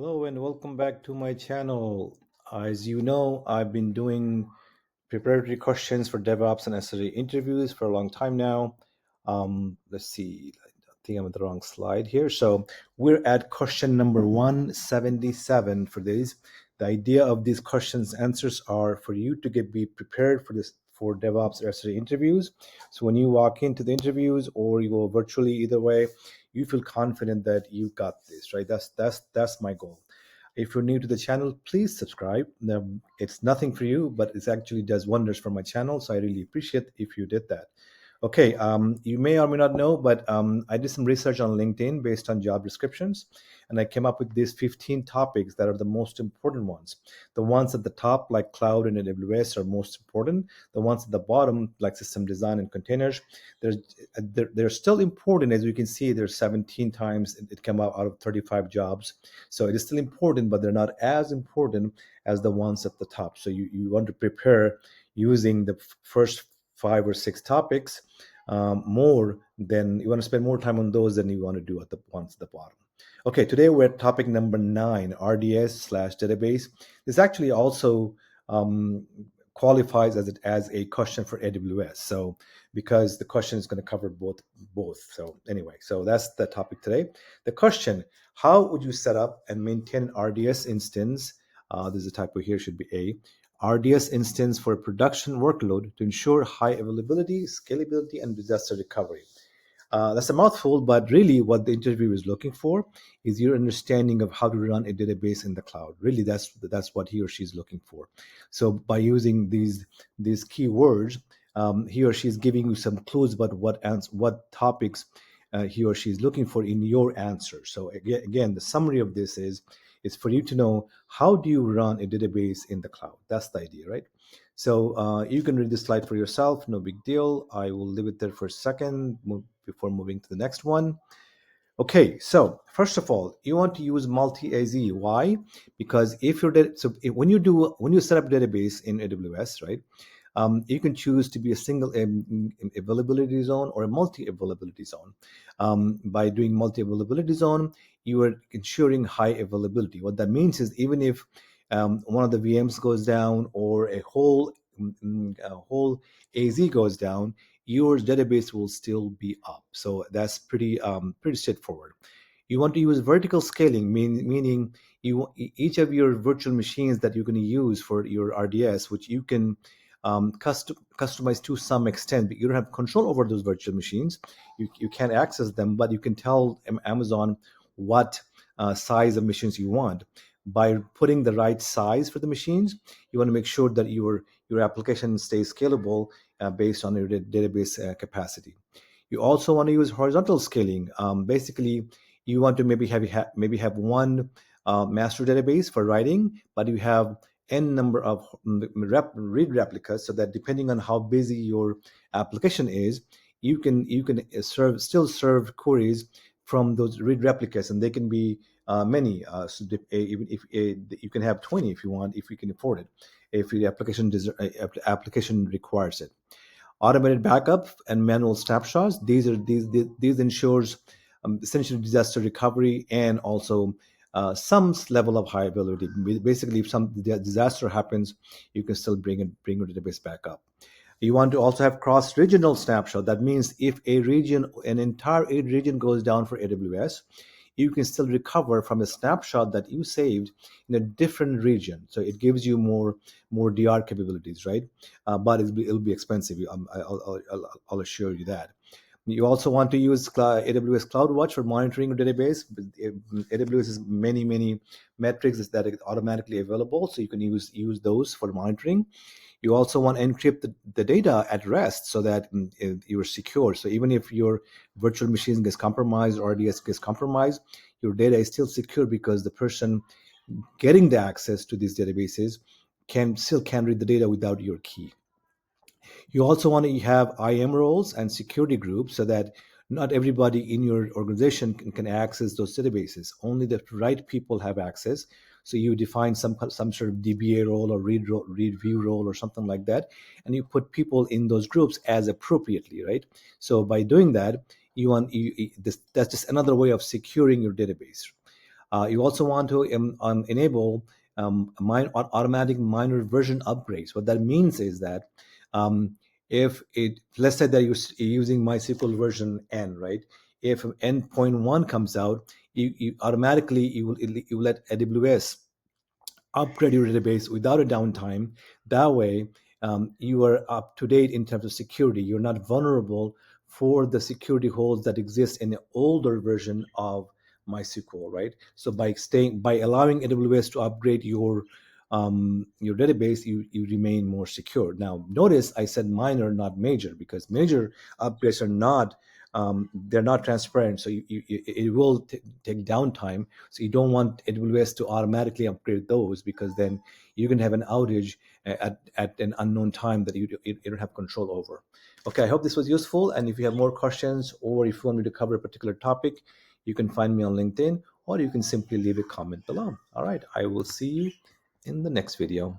Hello and welcome back to my channel. As you know, I've been doing preparatory questions for DevOps and SRE interviews for a long time now. Let's see, I think I'm on the wrong slide here. So we're at question number 177 for these. The idea of these questions answers are for you to be prepared for DevOps or SRE interviews. So when you walk into the interviews or you go virtually, either way, you feel confident that you got this, right? That's my goal. If you're new to the channel, please subscribe. It's nothing for you, but it actually does wonders for my channel. So I really appreciate if you did that. Okay, you may or may not know, but I did some research on LinkedIn based on job descriptions, and I came up with these 15 topics that are the most important ones. The ones at the top, like cloud and AWS, are most important. The ones at the bottom, like system design and containers, they're still important. As you can see, there's 17 times it came out of 35 jobs. So it is still important, but they're not as important as the ones at the top. So you want to prepare using the first 5 or 6 topics more than you want to spend more time on those than you want to do at the ones at the bottom. Okay, today we're at topic number 9, RDS/database. This actually also qualifies as a question for AWS. So because the question is going to cover both. So anyway, so that's the topic today. The question: how would you set up and maintain an RDS instance? There's a typo here, should be A. RDS instance for a production workload to ensure high availability, scalability, and disaster recovery. That's a mouthful, but really what the interviewer is looking for is your understanding of how to run a database in the cloud. Really, that's what he or she is looking for. So by using these keywords, he or she is giving you some clues about what topics he or she is looking for in your answer. So again, the summary of this is for you to know how do you run a database in the cloud. That's the idea, right? So you can read this slide for yourself, no big deal. I will leave it there for a second before moving to the next one. Okay, so first of all, you want to use multi-AZ. Why? Because when you set up a database in AWS, right, you can choose to be a single availability zone or a multi-availability zone. By doing multi-availability zone, you are ensuring high availability. What that means is even if one of the VMs goes down or a whole AZ goes down, your database will still be up. So that's pretty straightforward. You want to use vertical scaling, meaning each of your virtual machines that you're going to use for your RDS, which you can customize to some extent, but you don't have control over those virtual machines. You can't access them, but you can tell Amazon what size of machines you want. By putting the right size for the machines, you want to make sure that your application stays scalable based on your database capacity. You also want to use horizontal scaling. Basically, you want to maybe have one master database for writing, but you have n number of read replicas, so that depending on how busy your application is, you can still serve queries from those read replicas, and they can be many. So even if you can have 20 if you want, if you can afford it, if your application requires it. Automated backup and manual snapshots. These ensures essentially disaster recovery and also some level of high availability. Basically, if some disaster happens, you can still bring your database back up. You want to also have cross-regional snapshot. That means if an entire region goes down for AWS, you can still recover from a snapshot that you saved in a different region. So it gives you more DR capabilities, right? But it'll be expensive. I'll assure you that. You also want to use AWS CloudWatch for monitoring your database. AWS has many metrics that are automatically available, so you can use those for monitoring. You also want to encrypt the data at rest so that you're secure. So even if your virtual machine gets compromised or RDS gets compromised, your data is still secure because the person getting the access to these databases can read the data without your key. You also want to have IAM roles and security groups so that not everybody in your organization can access those databases. Only the right people have access. So you define some sort of DBA role or read view role or something like that, and you put people in those groups as appropriately, right? So by doing that, that's just another way of securing your database. You also want to enable automatic minor version upgrades. What that means is that if it, let's say that you're using MySQL version N, right? If N.1 comes out, you automatically you will let AWS upgrade your database without a downtime. That way, you are up to date in terms of security. You're not vulnerable for the security holes that exist in the older version of MySQL, right? So by allowing AWS to upgrade your database, you remain more secure. Now, notice I said minor, not major, because major upgrades are not they're not transparent. So it will take downtime. So you don't want AWS to automatically upgrade those, because then you can have an outage at an unknown time that you don't have control over. Okay, I hope this was useful. And if you have more questions, or if you want me to cover a particular topic, you can find me on LinkedIn, or you can simply leave a comment below. All right, I will see you in the next video.